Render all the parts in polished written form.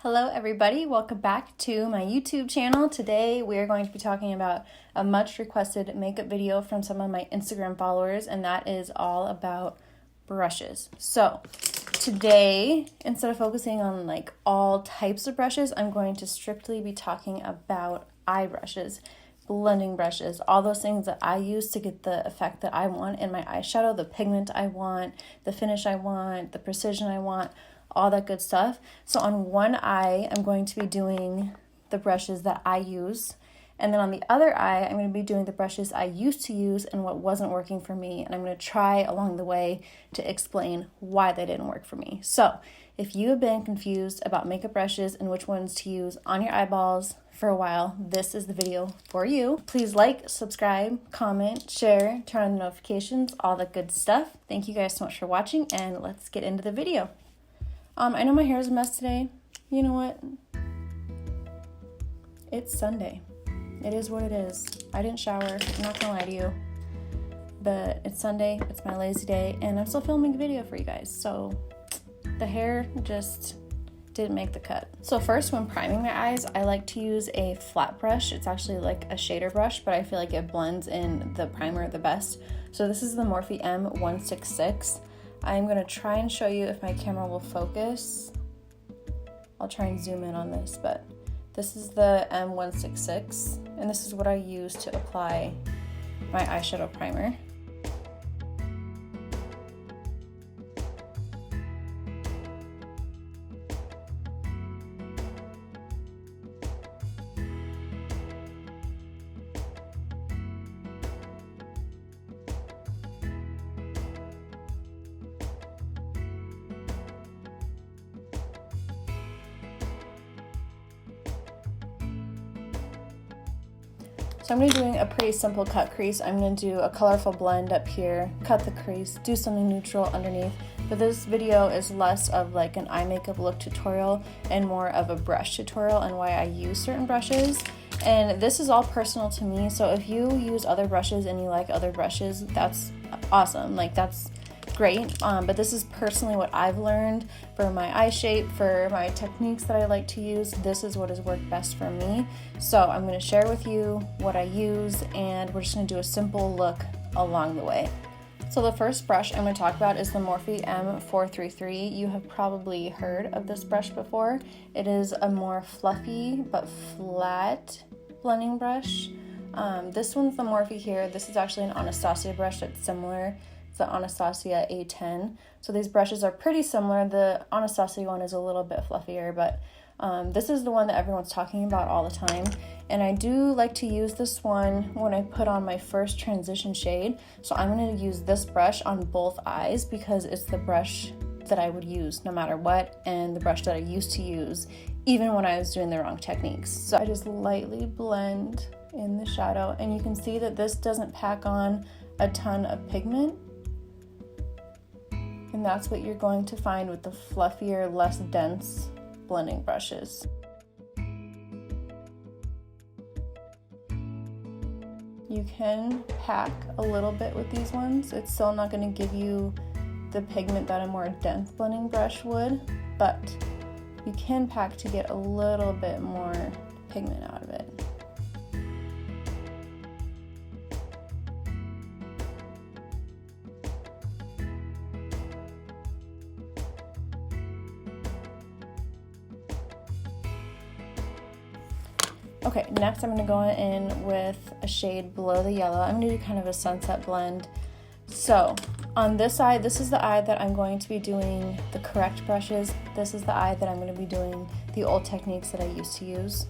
Hello everybody, welcome back to my YouTube channel. Today we are going to be talking about a much requested makeup video from some of my Instagram followers, and that is all about brushes. So today, instead of focusing on like all types of brushes, I'm going to strictly be talking about eye brushes, blending brushes, all those things that I use to get the effect that I want in my eyeshadow, the pigment I want, the finish I want, the precision I want, all that good stuff. So on one eye, I'm going to be doing the brushes that I use. And then on the other eye, I'm going to be doing the brushes I used to use and what wasn't working for me. And I'm going to try along the way to explain why they didn't work for me. So if you have been confused about makeup brushes and which ones to use on your eyeballs for a while, this is the video for you. Please like, subscribe, comment, share, turn on the notifications, all that good stuff. Thank you guys so much for watching, and let's get into the video. I know my hair is a mess today. You know what? It's Sunday. It is what it is. I didn't shower. I'm not gonna lie to you. But it's Sunday. It's my lazy day. And I'm still filming a video for you guys. So the hair just didn't make the cut. So first, when priming my eyes, I like to use a flat brush. It's actually like a shader brush, but I feel like it blends in the primer the best. So this is the Morphe M166. I'm going to try and show you if my camera will focus. I'll try and zoom in on this, but this is the M166, and this is what I use to apply my eyeshadow primer. So I'm going to be doing a pretty simple cut crease. I'm going to do a colorful blend up here, cut the crease, do something neutral underneath. But this video is less of like an eye makeup look tutorial and more of a brush tutorial and why I use certain brushes. And this is all personal to me, so if you use other brushes and you like other brushes, that's awesome. Like, that's great, but this is personally what I've learned for my eye shape, for my techniques that I like to use. This is what has worked best for me. So I'm going to share with you what I use, and we're just going to do a simple look along the way. So the first brush I'm going to talk about is the Morphe M433. You have probably heard of this brush before. It is a more fluffy but flat blending brush. This one's the Morphe here. This is actually an Anastasia brush that's similar. The Anastasia A10. So these brushes are pretty similar. The Anastasia one is a little bit fluffier, but this is the one that everyone's talking about all the time. And I do like to use this one when I put on my first transition shade. So I'm going to use this brush on both eyes because it's the brush that I would use no matter what, and the brush that I used to use even when I was doing the wrong techniques. So I just lightly blend in the shadow, and you can see that this doesn't pack on a ton of pigment. And that's what you're going to find with the fluffier, less dense blending brushes. You can pack a little bit with these ones. It's still not going to give you the pigment that a more dense blending brush would, but you can pack to get a little bit more pigment out of it. Okay, next I'm going to go in with a shade below the yellow. I'm going to do kind of a sunset blend. So on this side, this is the eye that I'm going to be doing the correct brushes. This is the eye that I'm going to be doing the old techniques that I used to use.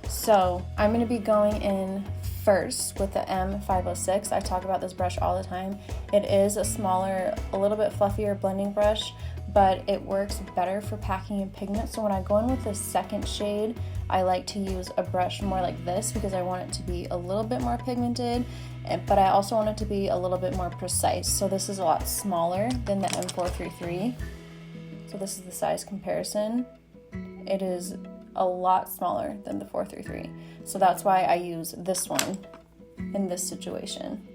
So I'm going to be going in first with the M506. I talk about this brush all the time. It is a smaller, a little bit fluffier blending brush, but it works better for packing in pigment. So when I go in with the second shade, I like to use a brush more like this because I want it to be a little bit more pigmented, but I also want it to be a little bit more precise. So this is a lot smaller than the M433. So this is the size comparison. It is a lot smaller than the 433. So that's why I use this one in this situation.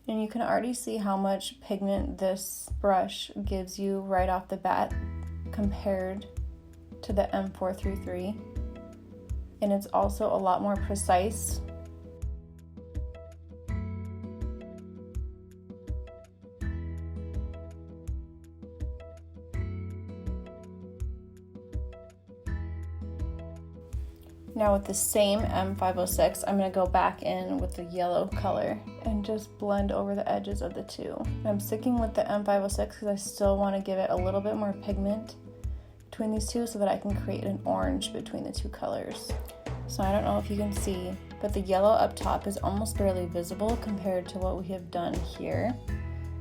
And you can already see how much pigment this brush gives you right off the bat compared to the M433. And it's also a lot more precise. Now with the same M506, I'm going to go back in with the yellow color and just blend over the edges of the two. I'm sticking with the M506 because I still want to give it a little bit more pigment between these two so that I can create an orange between the two colors. So I don't know if you can see, but the yellow up top is almost barely visible compared to what we have done here.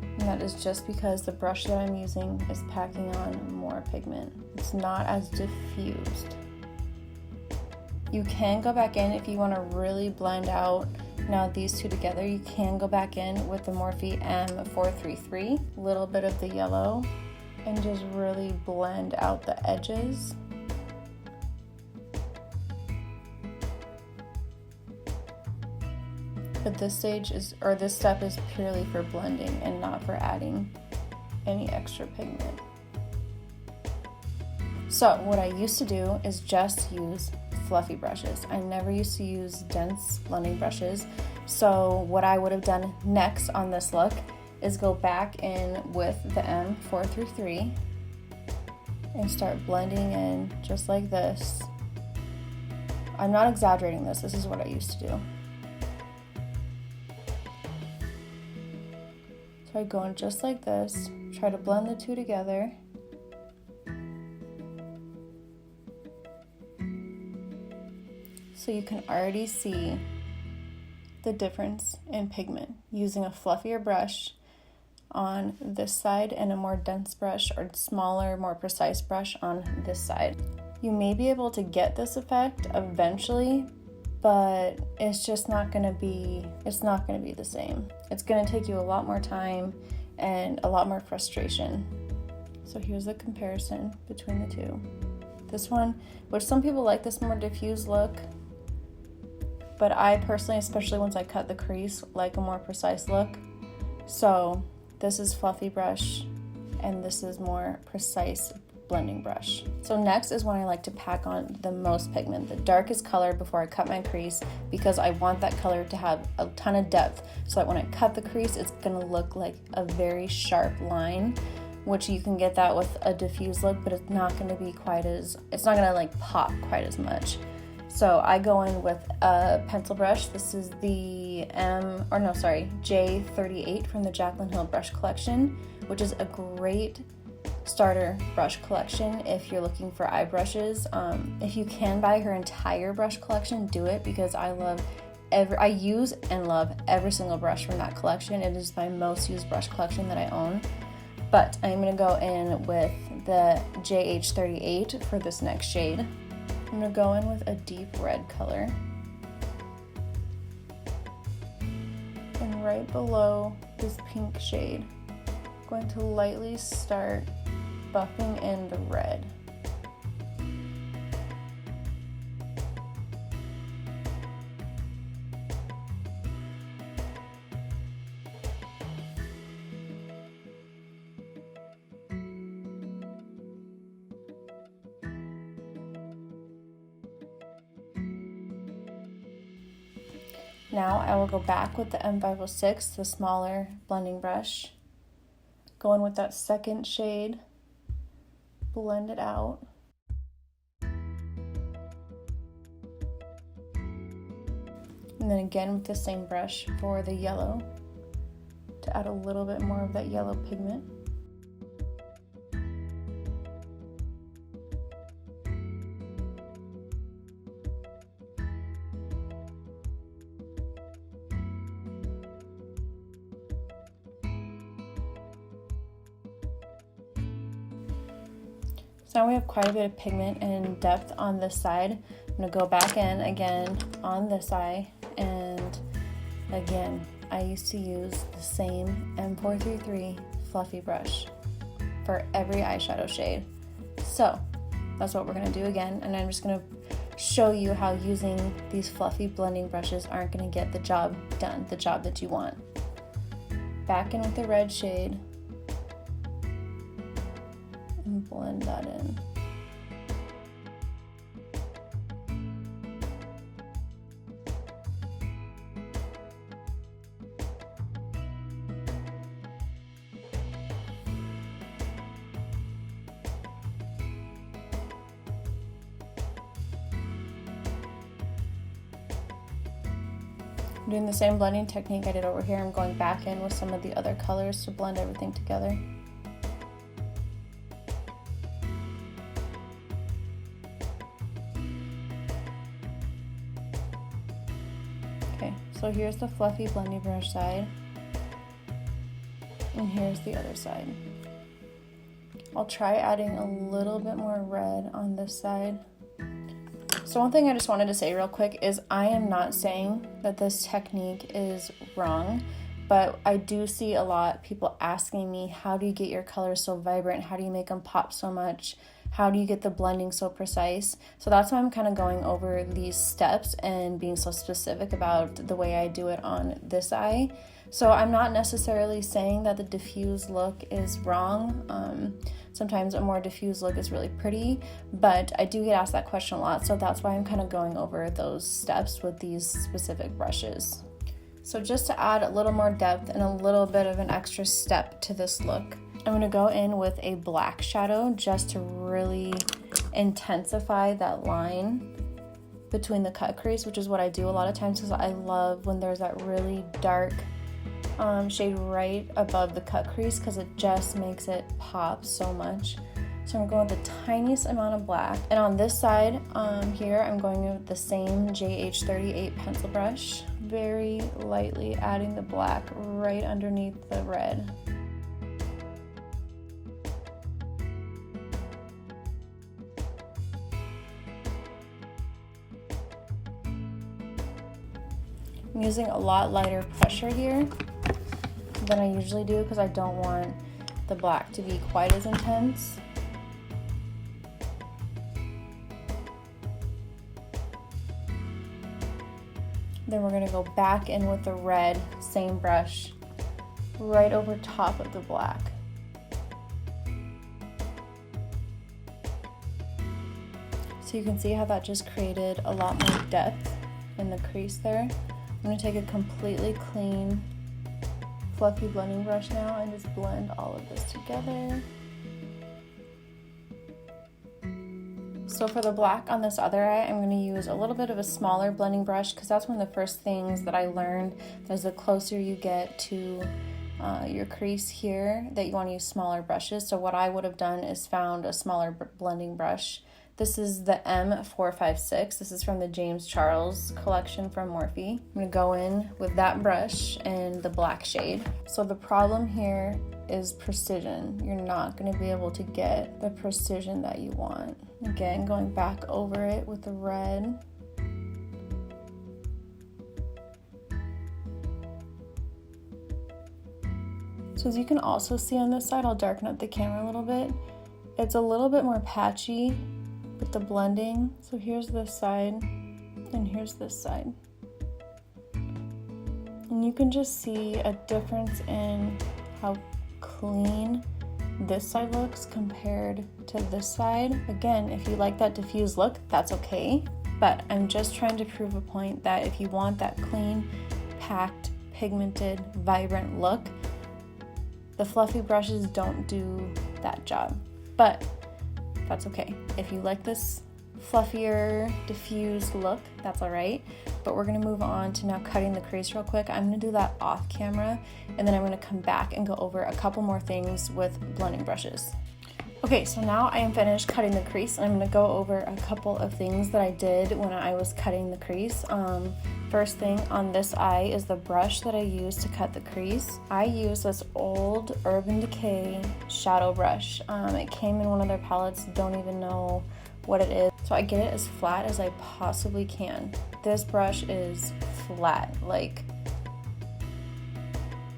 And that is just because the brush that I'm using is packing on more pigment. It's not as diffused. You can go back in if you want to really blend out now these two together. You can go back in with the Morphe M433, a little bit of the yellow, and just really blend out the edges. But this stage is, or this step is purely for blending and not for adding any extra pigment. So what I used to do is just use fluffy brushes. I never used to use dense blending brushes. So what I would have done next on this look is go back in with the M433 and start blending in just like this. I'm not exaggerating this. This is what I used to do. So I go in just like this, try to blend the two together. So you can already see the difference in pigment using a fluffier brush on this side and a more dense brush or smaller, more precise brush on this side. You may be able to get this effect eventually, but it's just not gonna be, the same. It's gonna take you a lot more time and a lot more frustration. So here's the comparison between the two. This one, which some people like this more diffused look, but I personally, especially once I cut the crease, like a more precise look. So this is fluffy brush and this is more precise blending brush. So next is when I like to pack on the most pigment, the darkest color before I cut my crease, because I want that color to have a ton of depth so that when I cut the crease, it's gonna look like a very sharp line, which you can get that with a diffused look, but it's not gonna be quite as, it's not gonna like pop quite as much. So I go in with a pencil brush. This is the J38 from the Jaclyn Hill brush collection, which is a great starter brush collection if you're looking for eye brushes. If you can buy her entire brush collection, do it, because I use and love every single brush from that collection. It is my most used brush collection that I own. But I'm gonna go in with the JH38 for this next shade. I'm going to go in with a deep red color. And right below this pink shade, I'm going to lightly start buffing in the red. Now I will go back with the M506, the smaller blending brush, go in with that second shade, blend it out. And then again with the same brush for the yellow to add a little bit more of that yellow pigment. So now we have quite a bit of pigment and depth on this side. I'm going to go back in again on this eye, and again, I used to use the same M433 fluffy brush for every eyeshadow shade. So that's what we're going to do again, and I'm just going to show you how using these fluffy blending brushes aren't going to get the job done, the job that you want. back in with the red shade and blend that in. I'm doing the same blending technique I did over here. I'm going back in with some of the other colors to blend everything together. Okay, so here's the fluffy blending brush side, and here's the other side. I'll try adding a little bit more red on this side. So one thing I just wanted to say real quick is I am not saying that this technique is wrong, but I do see a lot of people asking me, how do you get your colors so vibrant? How do you make them pop so much? How do you get the blending so precise? So that's why I'm kind of going over these steps and being so specific about the way I do it on this eye. So I'm not necessarily saying that the diffuse look is wrong. Sometimes a more diffuse look is really pretty, but I do get asked that question a lot, so that's why I'm kind of going over those steps with these specific brushes. So just to add a little more depth and a little bit of an extra step to this look, I'm going to go in with a black shadow just to really intensify that line between the cut crease, which is what I do a lot of times because I love when there's that really dark shade right above the cut crease because it just makes it pop so much. So I'm going with the tiniest amount of black, and on this side here I'm going with the same JH38 pencil brush, very lightly adding the black right underneath the red. I'm using a lot lighter pressure here than I usually do because I don't want the black to be quite as intense. Then we're going to go back in with the red, same brush, right over top of the black. So you can see how that just created a lot more depth in the crease there. I'm going to take a completely clean, fluffy blending brush now and just blend all of this together. So for the black on this other eye, I'm going to use a little bit of a smaller blending brush because that's one of the first things that I learned, that as the closer you get to your crease here, that you want to use smaller brushes. So what I would have done is found a smaller blending brush. This is the M456. This is from the James Charles collection from Morphe. I'm going to go in with that brush and the black shade. So the problem here is precision. You're not going to be able to get the precision that you want. Again, going back over it with the red. So as you can also see on this side, I'll darken up the camera a little bit. It's a little bit more patchy with the blending. So here's this side and here's this side. And you can just see a difference in how clean this side looks compared to this side. Again, if you like that diffused look, that's okay. But I'm just trying to prove a point that if you want that clean, packed, pigmented, vibrant look, the fluffy brushes don't do that job. But that's okay. If you like this fluffier, diffused look, that's all right. But we're gonna move on to now cutting the crease real quick. I'm gonna do that off camera, and then I'm gonna come back and go over a couple more things with blending brushes. Okay, so now I am finished cutting the crease, and I'm gonna go over a couple of things that I did when I was cutting the crease. First thing on this eye is the brush that I used to cut the crease. I use this old Urban Decay shadow brush. It came in one of their palettes, don't even know what it is. So I get it as flat as I possibly can. This brush is flat, like,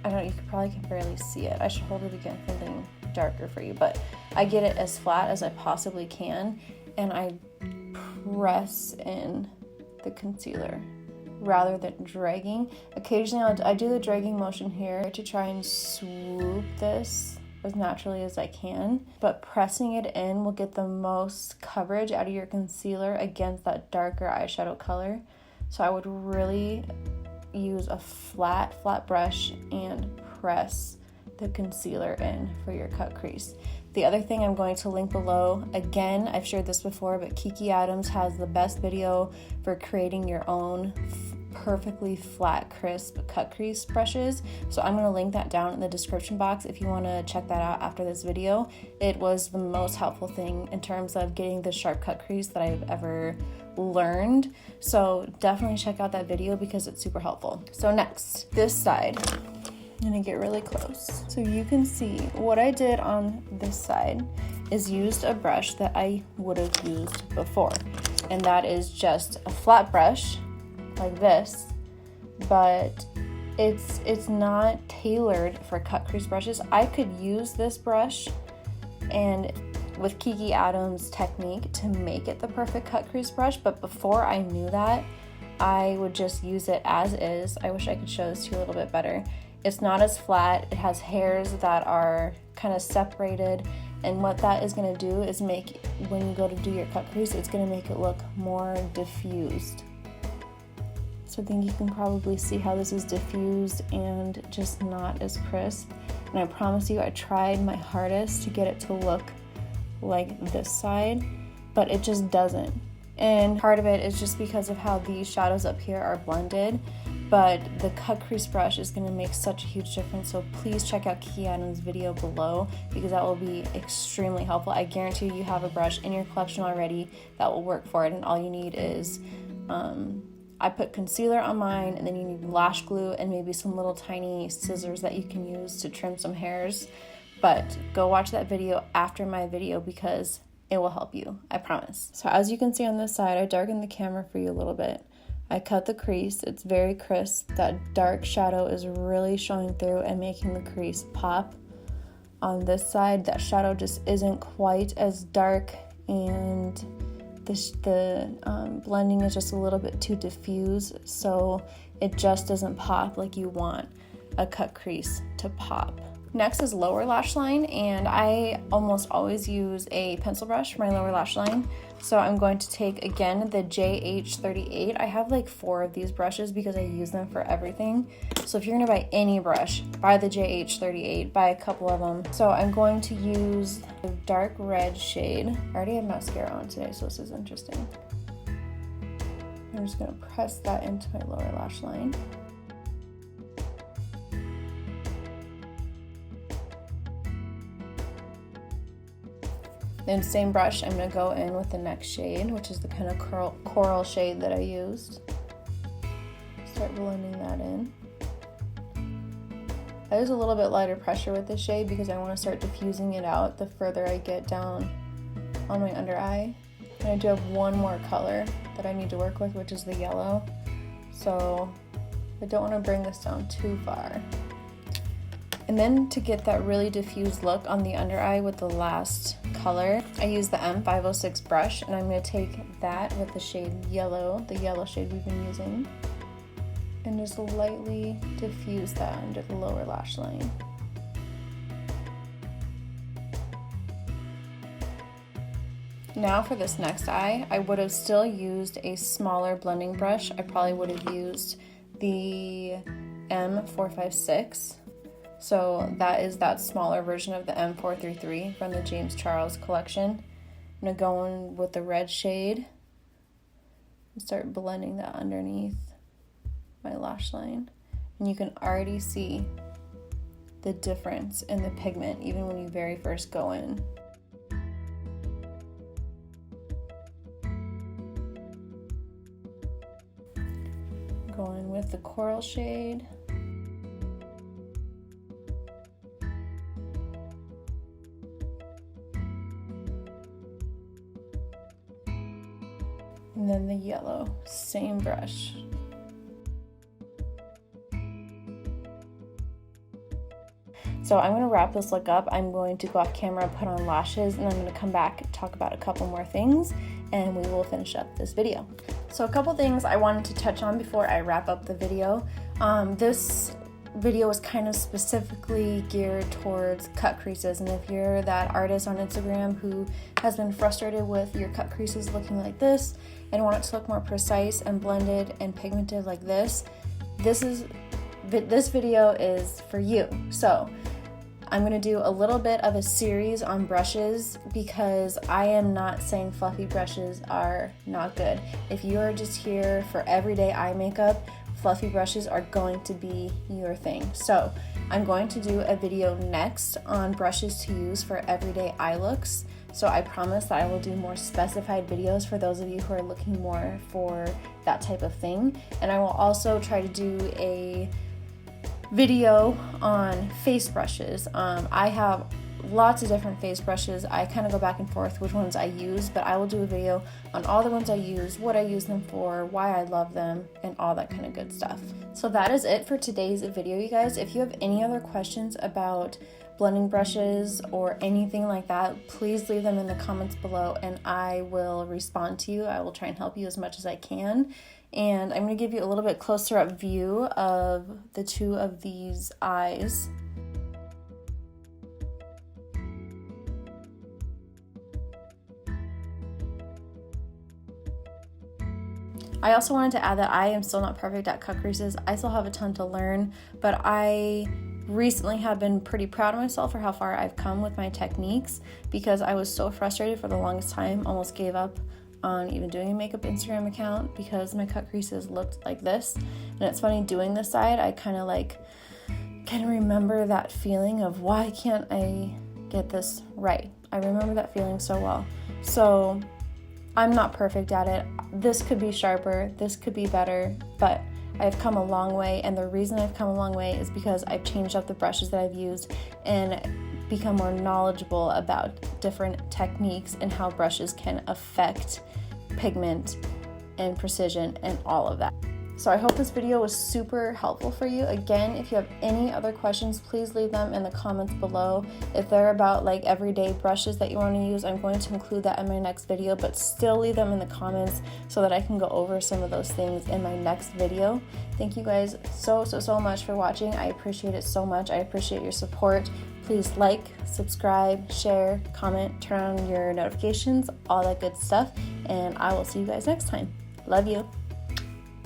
I don't know, you probably can barely see it. I should hold it against something darker for you, but I get it as flat as I possibly can, and I press in the concealer rather than dragging. Occasionally I do the dragging motion here to try and swoop this as naturally as I can, but pressing it in will get the most coverage out of your concealer against that darker eyeshadow color. So I would really use a flat brush and press the concealer in for your cut crease. The other thing I'm going to link below, again, I've shared this before, but Kiki Adams has the best video for creating your own perfectly flat, crisp cut crease brushes. So I'm going to link that down in the description box if you want to check that out after this video. It was the most helpful thing in terms of getting the sharp cut crease that I've ever learned. So definitely check out that video because it's super helpful. So next, this side. I'm gonna get really close. So you can see what I did on this side is used a brush that I would have used before. And that is just a flat brush like this, but it's not tailored for cut crease brushes. I could use this brush and with Kiki Adams' technique to make it the perfect cut crease brush, but before I knew that, I would just use it as is. I wish I could show this to you a little bit better. It's not as flat, it has hairs that are kind of separated, and what that is going to do is make, when you go to do your cut crease, it's going to make it look more diffused. So I think you can probably see how this is diffused and just not as crisp. And I promise you, I tried my hardest to get it to look like this side, but it just doesn't. And part of it is just because of how these shadows up here are blended, but the cut crease brush is going to make such a huge difference. So please check out Kiki Adams' video below because that will be extremely helpful. I guarantee you have a brush in your collection already that will work for it, and all you need is I put concealer on mine, and then you need lash glue and maybe some little tiny scissors that you can use to trim some hairs. But go watch that video after my video because it will help you, I promise. So as you can see on this side, I darkened the camera for you a little bit. I cut the crease, it's very crisp. That dark shadow is really showing through and making the crease pop. On this side, that shadow just isn't quite as dark, and the blending is just a little bit too diffuse, so it just doesn't pop like you want a cut crease to pop. Next is lower lash line, and I almost always use a pencil brush for my lower lash line. So I'm going to take, again, the JH38. I have like 4 of these brushes because I use them for everything. So if you're gonna buy any brush, buy the JH38, buy a couple of them. So I'm going to use the dark red shade. I already have mascara on today, so this is interesting. I'm just gonna press that into my lower lash line. Then same brush, I'm going to go in with the next shade, which is the kind of coral shade that I used. Start blending that in. I use a little bit lighter pressure with this shade because I want to start diffusing it out the further I get down on my under eye. And I do have one more color that I need to work with, which is the yellow. So I don't want to bring this down too far. And then to get that really diffused look on the under eye with the last color, I use the M506 brush, and I'm going to take that with the shade yellow, the yellow shade we've been using, and just lightly diffuse that under the lower lash line. Now for this next eye, I would have still used a smaller blending brush. I probably would have used the M456. So that is that smaller version of the M433 from the James Charles collection. I'm going to go in with the red shade and start blending that underneath my lash line. And you can already see the difference in the pigment even when you very first go in. Going with the coral shade. And then the yellow, same brush. So I'm going to wrap this look up. I'm going to go off camera, put on lashes, and I'm going to come back and talk about a couple more things, and we will finish up this video. So a couple things I wanted to touch on before I wrap up the video. This video is kind of specifically geared towards cut creases, and if you're that artist on Instagram who has been frustrated with your cut creases looking like this and want it to look more precise and blended and pigmented like this video is for you. So I'm going to do a little bit of a series on brushes because I am not saying fluffy brushes are not good. If you are just here for everyday eye makeup, fluffy brushes are going to be your thing. So I'm going to do a video next on brushes to use for everyday eye looks. So I promise that I will do more specified videos for those of you who are looking more for that type of thing. And I will also try to do a video on face brushes. I have lots of different face brushes. I kind of go back and forth which ones I use, but I will do a video on all the ones I use, what I use them for, why I love them, and all that kind of good stuff. So that is it for today's video, you guys. If you have any other questions about blending brushes or anything like that, please leave them in the comments below and I will respond to you. I will try and help you as much as I can. And I'm going to give you a little bit closer up view of the two of these eyes. I also wanted to add that I am still not perfect at cut creases. I still have a ton to learn, but I recently have been pretty proud of myself for how far I've come with my techniques because I was so frustrated for the longest time, almost gave up on even doing a makeup Instagram account because my cut creases looked like this. And it's funny, doing this side, I kind of remember that feeling of why can't I get this right? I remember that feeling so well. So I'm not perfect at it. This could be sharper, this could be better, but I've come a long way, and the reason I've come a long way is because I've changed up the brushes that I've used and become more knowledgeable about different techniques and how brushes can affect pigment and precision and all of that. So I hope this video was super helpful for you. Again, if you have any other questions, please leave them in the comments below. If they're about like everyday brushes that you want to use, I'm going to include that in my next video, but still leave them in the comments so that I can go over some of those things in my next video. Thank you guys so much for watching. I appreciate it so much. I appreciate your support. Please like, subscribe, share, comment, turn on your notifications, all that good stuff, and I will see you guys next time. Love you.